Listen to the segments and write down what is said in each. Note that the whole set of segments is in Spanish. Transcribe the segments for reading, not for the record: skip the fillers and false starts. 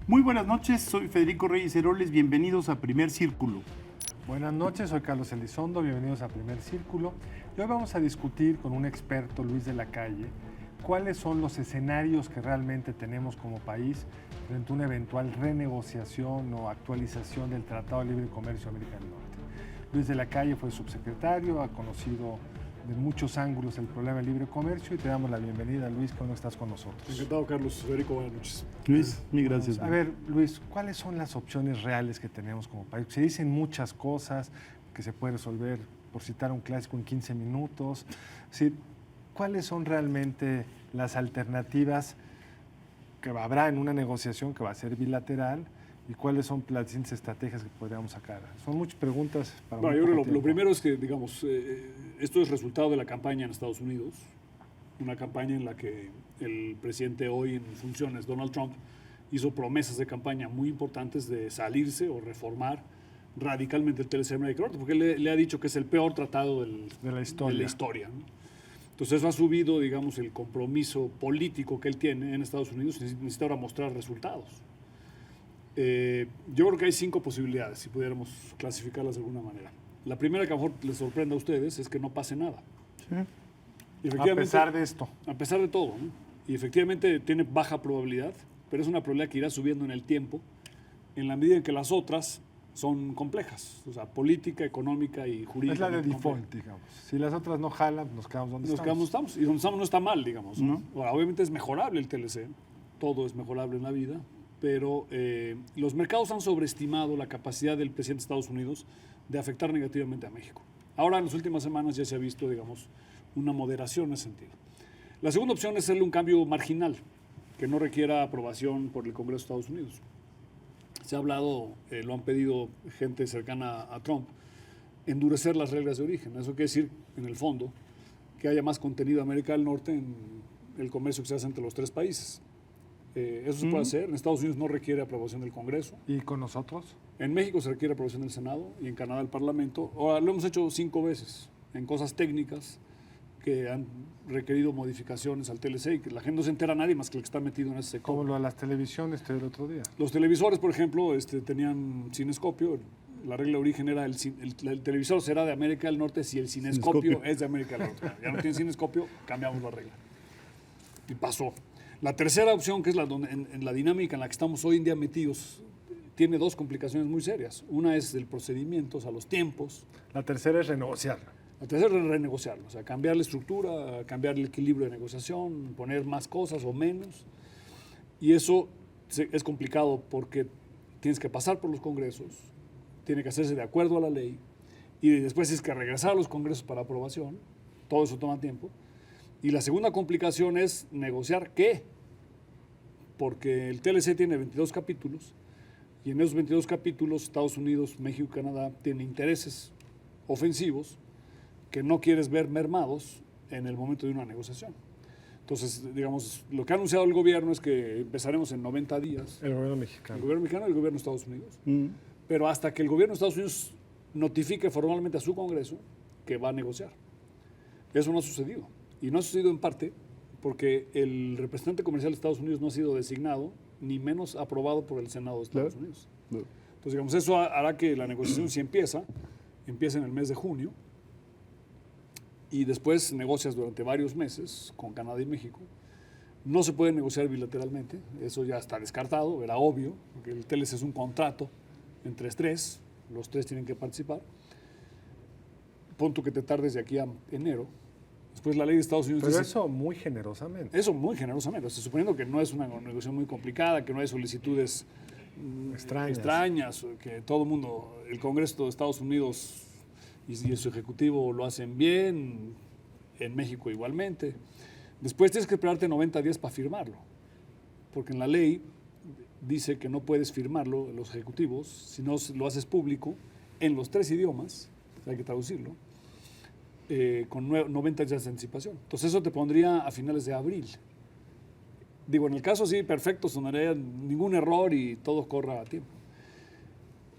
Muy buenas noches, soy Federico Reyes Heroles, bienvenidos a Primer Círculo. Buenas noches, soy Carlos Elizondo, bienvenidos a Primer Círculo. Y hoy vamos a discutir con un experto, Luis de la Calle, cuáles son los escenarios que realmente tenemos como país frente a una eventual renegociación o actualización del Tratado de Libre Comercio América del Norte. Luis de la Calle fue subsecretario, ha conocido de muchos ángulos el problema del libre comercio y te damos la bienvenida, Luis, que hoy no estás con nosotros. Encantado, Carlos. Federico, buenas noches. Luis, mil gracias. A ver, Luis, ¿cuáles son las opciones reales que tenemos como país? Se dicen muchas cosas que se puede resolver, por citar un clásico, en 15 minutos. Sí, ¿cuáles son realmente las alternativas que habrá en una negociación que va a ser bilateral? ¿Y cuáles son las distintas estrategias que podríamos sacar? Son muchas preguntas para Bueno, yo creo que lo primero es que, digamos, esto es resultado de la campaña en Estados Unidos, una campaña en la que el presidente hoy en funciones, Donald Trump, hizo promesas de campaña muy importantes de salirse o reformar radicalmente el TLC América del Norte, porque le ha dicho que es el peor tratado de la historia. ¿No? Entonces eso ha subido, digamos, el compromiso político que él tiene en Estados Unidos, necesita ahora mostrar resultados. Yo creo que hay 5 posibilidades, si pudiéramos clasificarlas de alguna manera. La primera que a lo mejor les sorprenda a ustedes es que no pase nada. Sí. A pesar de esto. A pesar de todo, ¿no? Y efectivamente tiene baja probabilidad, pero es una probabilidad que irá subiendo en el tiempo, en la medida en que las otras son complejas, o sea, política, económica y jurídica. Es la de default, digamos. Si las otras no jalan, nos quedamos donde estamos. Nos quedamos, y donde estamos no está mal, digamos. ¿No? Ahora, obviamente es mejorable el TLC, todo es mejorable en la vida, pero los mercados han sobreestimado la capacidad del presidente de Estados Unidos de afectar negativamente a México. Ahora, en las últimas semanas ya se ha visto, digamos, una moderación en ese sentido. La segunda opción es hacerle un cambio marginal, que no requiera aprobación por el Congreso de Estados Unidos. Se ha hablado, lo han pedido gente cercana a Trump, endurecer las reglas de origen. Eso quiere decir, en el fondo, que haya más contenido de América del Norte en el comercio que se hace entre los 3 países. Eso se puede hacer. En Estados Unidos no requiere aprobación del Congreso. ¿Y con nosotros? En México se requiere aprobación del Senado y en Canadá el Parlamento. Ahora, lo hemos hecho 5 veces en cosas técnicas que han requerido modificaciones al TLC y que la gente no se entera nadie más que el que está metido en ese sector. Como lo de las televisiones el otro día. Los televisores, por ejemplo, tenían cinescopio. La regla de origen era el televisor será de América del Norte si el cinescopio es de América del Norte. Ya no tiene cinescopio, cambiamos la regla. Y pasó. La tercera opción, que es en la dinámica en la que estamos hoy en día metidos, tiene 2 complicaciones muy serias. Una es el procedimiento, o sea, los tiempos. La tercera es renegociar. La tercera es renegociarlo, o sea, cambiar la estructura, cambiar el equilibrio de negociación, poner más cosas o menos. Y eso es complicado porque tienes que pasar por los congresos, tiene que hacerse de acuerdo a la ley, y después tienes que regresar a los congresos para aprobación. Todo eso toma tiempo. Y la segunda complicación es negociar qué, porque el TLC tiene 22 capítulos y en esos 22 capítulos Estados Unidos, México y Canadá tienen intereses ofensivos que no quieres ver mermados en el momento de una negociación. Entonces, digamos, lo que ha anunciado el gobierno es que empezaremos en 90 días. El gobierno mexicano. El gobierno mexicano y el gobierno de Estados Unidos. Pero hasta que el gobierno de Estados Unidos notifique formalmente a su Congreso que va a negociar. Eso no ha sucedido. Y no ha sucedido en parte porque el representante comercial de Estados Unidos no ha sido designado, ni menos aprobado por el Senado de Estados Unidos. Entonces, digamos, eso hará que la negociación, si empieza en el mes de junio, y después negocias durante varios meses con Canadá y México. No se puede negociar bilateralmente, eso ya está descartado, era obvio, porque el TLC es un contrato entre 3, los 3 tienen que participar. Punto que te tardes de aquí a enero. Después la ley de Estados Unidos Pero dice, eso muy generosamente. Eso muy generosamente, o sea, suponiendo que no es una negociación muy complicada, que no hay solicitudes extrañas, que todo el mundo, el Congreso de Estados Unidos y su ejecutivo lo hacen bien, en México igualmente. Después tienes que esperarte 90 días para firmarlo, porque en la ley dice que no puedes firmarlo, los ejecutivos, si no lo haces público en los 3 idiomas, hay que traducirlo, con 90 días de anticipación. Entonces eso te pondría a finales de abril. Digo, en el caso así, perfecto, sonaría ningún error y todo corra a tiempo.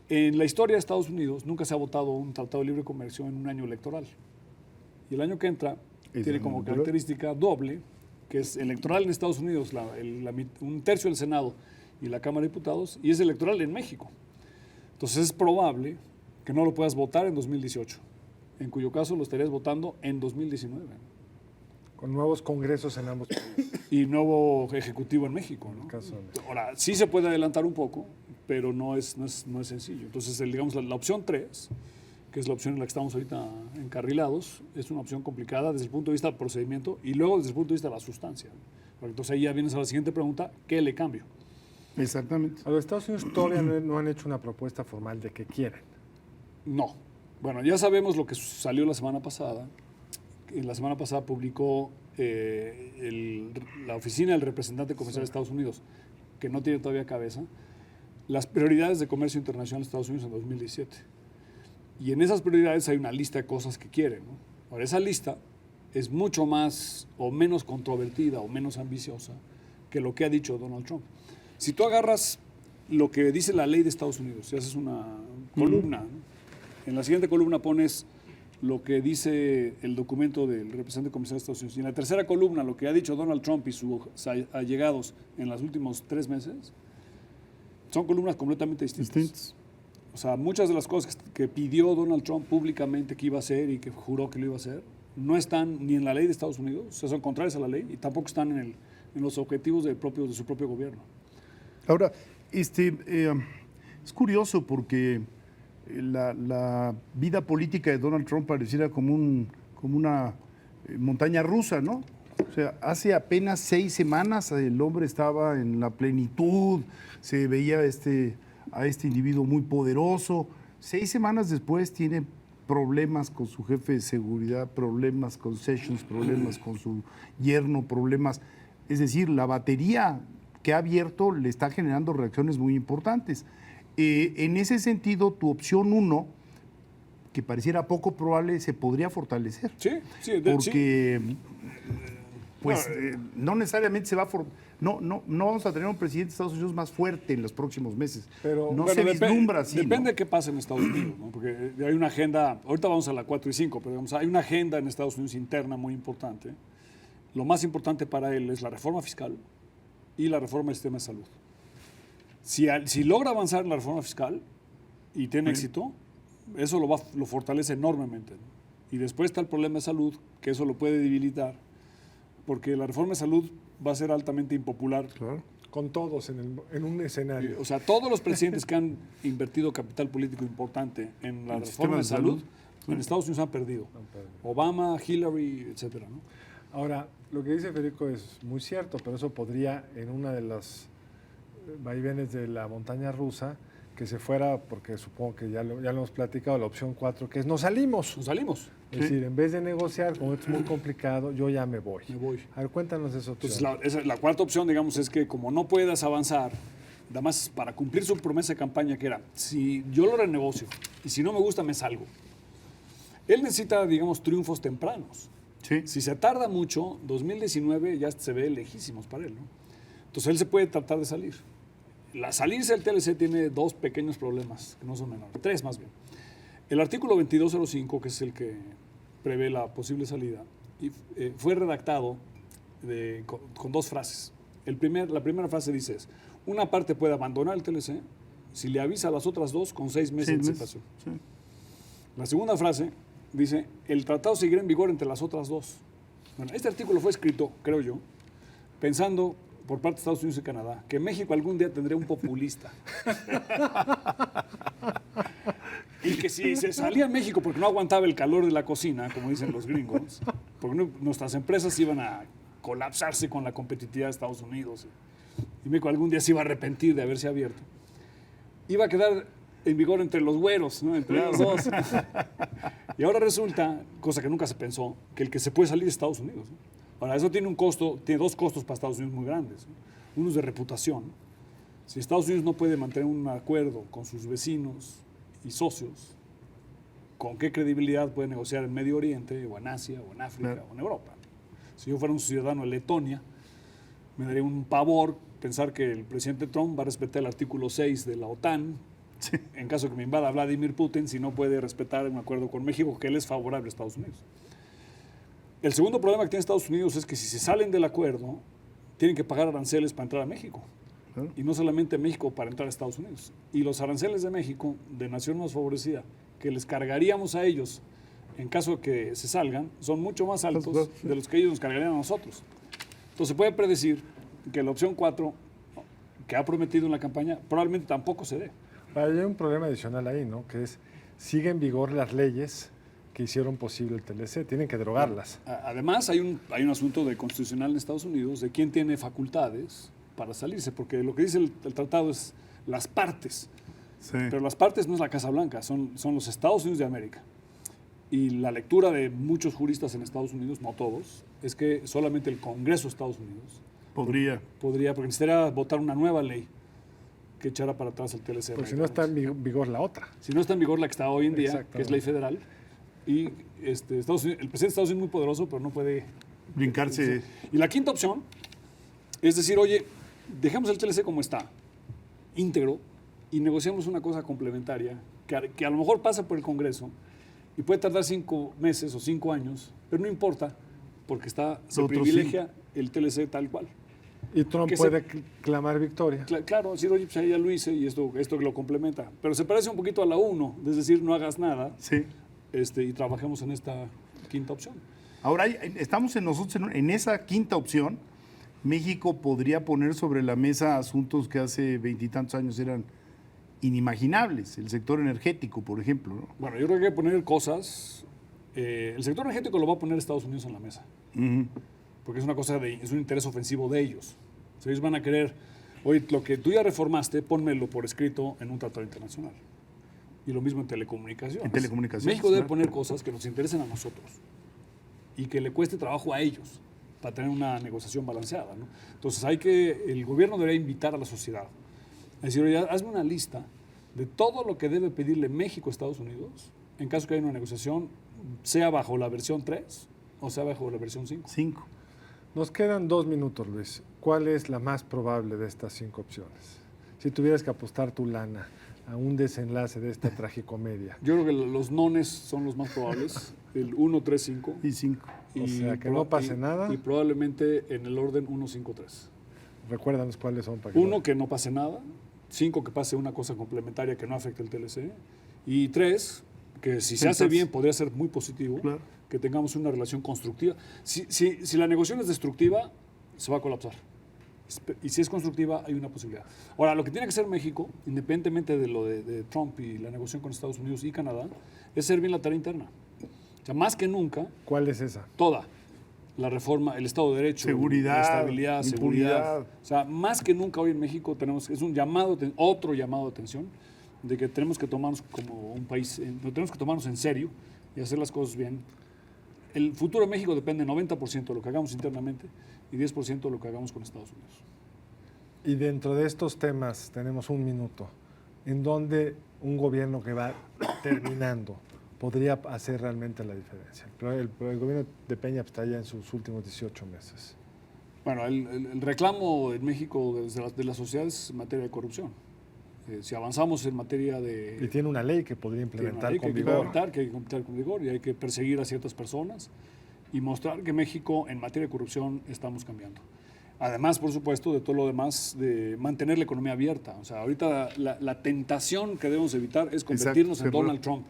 En la historia de Estados Unidos nunca se ha votado un tratado de libre comercio en un año electoral. Y el año que entra tiene como característica doble, que es electoral en Estados Unidos, un tercio del Senado y la Cámara de Diputados, y es electoral en México. Entonces es probable que no lo puedas votar en 2018, en cuyo caso lo estarías votando en 2019. Con nuevos congresos en ambos países. Y nuevo ejecutivo en México, ¿no? Ahora, sí se puede adelantar un poco, pero no es sencillo. Entonces, digamos, la opción 3, que es la opción en la que estamos ahorita encarrilados, es una opción complicada desde el punto de vista del procedimiento y luego desde el punto de vista de la sustancia. Porque entonces ahí ya vienes a la siguiente pregunta, ¿qué le cambio? Exactamente. A los Estados Unidos todavía no han hecho una propuesta formal de que quieren. No. Bueno, ya sabemos lo que salió la semana pasada. La semana pasada publicó la oficina del representante comercial de Estados Unidos, que no tiene todavía cabeza, las prioridades de comercio internacional de Estados Unidos en 2017. Y en esas prioridades hay una lista de cosas que quieren, ¿no? Ahora, esa lista es mucho más o menos controvertida o menos ambiciosa que lo que ha dicho Donald Trump. Si tú agarras lo que dice la ley de Estados Unidos y haces una columna, ¿no? En la siguiente columna pones lo que dice el documento del representante comercial de Estados Unidos. Y en la tercera columna, lo que ha dicho Donald Trump y sus allegados en los últimos 3 meses, son columnas completamente distintas. O sea, muchas de las cosas que pidió Donald Trump públicamente que iba a hacer y que juró que lo iba a hacer, no están ni en la ley de Estados Unidos, o sea, son contrarias a la ley, y tampoco están en los objetivos de su propio gobierno. Ahora, es curioso porque la vida política de Donald Trump pareciera como una montaña rusa, ¿no? O sea, hace apenas 6 semanas el hombre estaba en la plenitud, se veía a este individuo muy poderoso. 6 semanas después tiene problemas con su jefe de seguridad, problemas con Sessions, problemas con su yerno, problemas. Es decir, la batería que ha abierto le está generando reacciones muy importantes. En ese sentido, tu opción 1, que pareciera poco probable, se podría fortalecer. Sí, porque pues no necesariamente se va a no vamos a tener un presidente de Estados Unidos más fuerte en los próximos meses. Pero no se vislumbra así. Depende ¿no? de qué pasa en Estados Unidos, ¿no? Porque hay una agenda, ahorita vamos a la 4 y 5, pero digamos, hay una agenda en Estados Unidos interna muy importante. Lo más importante para él es la reforma fiscal y la reforma del sistema de salud. Si logra avanzar en la reforma fiscal y tiene éxito, eso lo fortalece enormemente, ¿no? Y después está el problema de salud, que eso lo puede debilitar, porque la reforma de salud va a ser altamente impopular. Claro. Con todos en un escenario. O sea, todos los presidentes que han invertido capital político importante en la reforma de salud en Estados Unidos han perdido. Obama, Hillary, etcétera, ¿no? Ahora, lo que dice Federico es muy cierto, pero eso podría, en una de las vaivenes de la montaña rusa, que se fuera, porque supongo que ya lo hemos platicado, la opción 4, que es nos salimos. Nos salimos. Es decir, en vez de negociar, como esto es muy complicado, yo ya me voy. A ver, cuéntanos eso. Entonces, la cuarta opción, digamos, es que como no puedas avanzar, nada más para cumplir su promesa de campaña, que era, si yo lo renegocio y si no me gusta, me salgo. Él necesita, digamos, triunfos tempranos. Sí. Si se tarda mucho, 2019 ya se ve lejísimos para él, ¿no? Entonces él se puede tratar de salir. La salirse del TLC tiene 2 pequeños problemas, que no son menores, 3 más bien. El artículo 2205, que es el que prevé la posible salida, fue redactado con 2 frases. La primera frase dice una parte puede abandonar el TLC si le avisa a las otras 2 con 6 meses de anticipación. Sí. La segunda frase dice, el tratado seguirá en vigor entre las otras 2. Bueno, este artículo fue escrito, creo yo, pensando por parte de Estados Unidos y Canadá, que México algún día tendría un populista. Y que si se salía a México porque no aguantaba el calor de la cocina, como dicen los gringos, porque nuestras empresas iban a colapsarse con la competitividad de Estados Unidos, y México algún día se iba a arrepentir de haberse abierto, iba a quedar en vigor entre los güeros, ¿no? Entre los 2. Y ahora resulta, cosa que nunca se pensó, que el que se puede salir es Estados Unidos, ¿no? Ahora, eso tiene 2 costos para Estados Unidos muy grandes, ¿no? Uno es de reputación. Si Estados Unidos no puede mantener un acuerdo con sus vecinos y socios, ¿con qué credibilidad puede negociar en Medio Oriente, o en Asia, o en África, o en Europa? Si yo fuera un ciudadano de Letonia, me daría un pavor pensar que el presidente Trump va a respetar el artículo 6 de la OTAN, en caso de que me invada Vladimir Putin, si no puede respetar un acuerdo con México, que él es favorable a Estados Unidos. El segundo problema que tiene Estados Unidos es que si se salen del acuerdo, tienen que pagar aranceles para entrar a México. Claro. Y no solamente México para entrar a Estados Unidos. Y los aranceles de México, de nación más favorecida, que les cargaríamos a ellos en caso de que se salgan, son mucho más altos de los que ellos nos cargarían a nosotros. Entonces se puede predecir que la opción 4, que ha prometido en la campaña, probablemente tampoco se dé. Hay un problema adicional ahí, ¿no? Que es, sigue en vigor las leyes que hicieron posible el TLC, tienen que derogarlas. Además, hay un asunto de constitucional en Estados Unidos de quién tiene facultades para salirse, porque lo que dice el tratado es las partes. Sí. Pero las partes no es la Casa Blanca, son los Estados Unidos de América. Y la lectura de muchos juristas en Estados Unidos, no todos, es que solamente el Congreso de Estados Unidos Podría. porque necesitaría votar una nueva ley que echara para atrás el TLC. Porque si no está en vigor la otra. Si no está en vigor la que está hoy en día, que es Exactamente. ley federal, y el presidente de Estados Unidos es muy poderoso, pero no puede Brincarse. Y la quinta opción es decir, oye, dejemos el TLC como está, íntegro, y negociamos una cosa complementaria que a lo mejor pasa por el Congreso y puede tardar 5 meses o 5 años, pero no importa, porque se Otros privilegia el TLC tal cual. Y Trump Que puede clamar victoria. Claro, decir, oye, pues ahí ya lo hice y esto que lo complementa. Pero se parece un poquito a la 1, es decir, no hagas nada Sí. y trabajemos en esta quinta opción. Ahora, estamos nosotros en esa quinta opción. México podría poner sobre la mesa asuntos que hace 20 y tantos años eran inimaginables. El sector energético, por ejemplo, ¿no? Bueno, yo creo que hay que poner cosas. El sector energético lo va a poner Estados Unidos en la mesa, Ujú. porque es una cosa es un interés ofensivo de ellos. O sea, ellos van a querer, oye, lo que tú ya reformaste, pónmelo por escrito en un tratado internacional. Y lo mismo en telecomunicaciones. En telecomunicaciones, México debe claro. poner cosas que nos interesen a nosotros y que le cueste trabajo a ellos para tener una negociación balanceada, ¿no? Entonces el gobierno debería invitar a la sociedad a decir, oye, hazme una lista de todo lo que debe pedirle México a Estados Unidos en caso que haya una negociación, sea bajo la versión 3 o sea bajo la versión 5. 5. Nos quedan 2 minutos, Luis. ¿Cuál es la más probable de estas 5 opciones? Si tuvieras que apostar tu lana a un desenlace de esta tragicomedia. Yo creo que los nones son los más probables, el 1, 3, 5. Y 5. O sea, que no pase nada. Y probablemente en el orden 1, 5, 3. Recuérdanos cuáles son para que 1, que no pase nada. 5, que pase una cosa complementaria que no afecte el TLC. Y 3, que si se hace bien podría ser muy positivo, Claro. que tengamos una relación constructiva. Si la negociación es destructiva, se va a colapsar. Y si es constructiva, hay una posibilidad. Ahora, lo que tiene que hacer México, independientemente de lo de Trump y la negociación con Estados Unidos y Canadá, es hacer bien la tarea interna. O sea, más que nunca, ¿Cuál es esa? toda la reforma, el Estado de Derecho, Seguridad, la estabilidad, impunidad. seguridad. O sea, más que nunca hoy en México es un llamado, otro llamado de atención, de que tenemos que tomarnos como un país, tenemos que tomarnos en serio y hacer las cosas bien. El futuro de México depende 90% de lo que hagamos internamente y 10% de lo que hagamos con Estados Unidos. Y dentro de estos temas, tenemos un minuto, en donde un gobierno que va terminando podría hacer realmente la diferencia. Pero el gobierno de Peña está ya en sus últimos 18 meses. Bueno, el reclamo en México de la sociedad es en materia de corrupción. Si avanzamos en materia Y de... tiene una ley que podría implementar con vigor. que hay que implementar con vigor y hay que perseguir a ciertas personas y mostrar que México en materia de corrupción estamos cambiando. Además, por supuesto, de todo lo demás, de mantener la economía abierta. O sea, ahorita la tentación que debemos evitar es convertirnos en Donald Trump.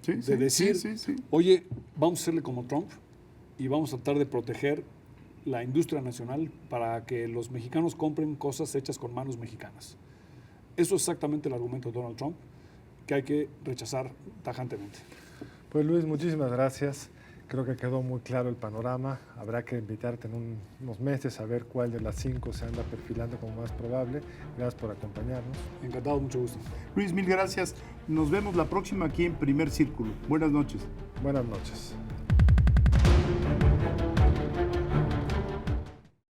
Sí, De decir, sí. oye, vamos a hacerle como Trump y vamos a tratar de proteger la industria nacional para que los mexicanos compren cosas hechas con manos mexicanas. Eso es exactamente el argumento de Donald Trump, que hay que rechazar tajantemente. Pues Luis, muchísimas gracias. Creo que quedó muy claro el panorama. Habrá que invitarte en unos meses a ver cuál de las 5 se anda perfilando como más probable. Gracias por acompañarnos. Encantado, mucho gusto. Luis, mil gracias. Nos vemos la próxima aquí en Primer Círculo. Buenas noches. Buenas noches.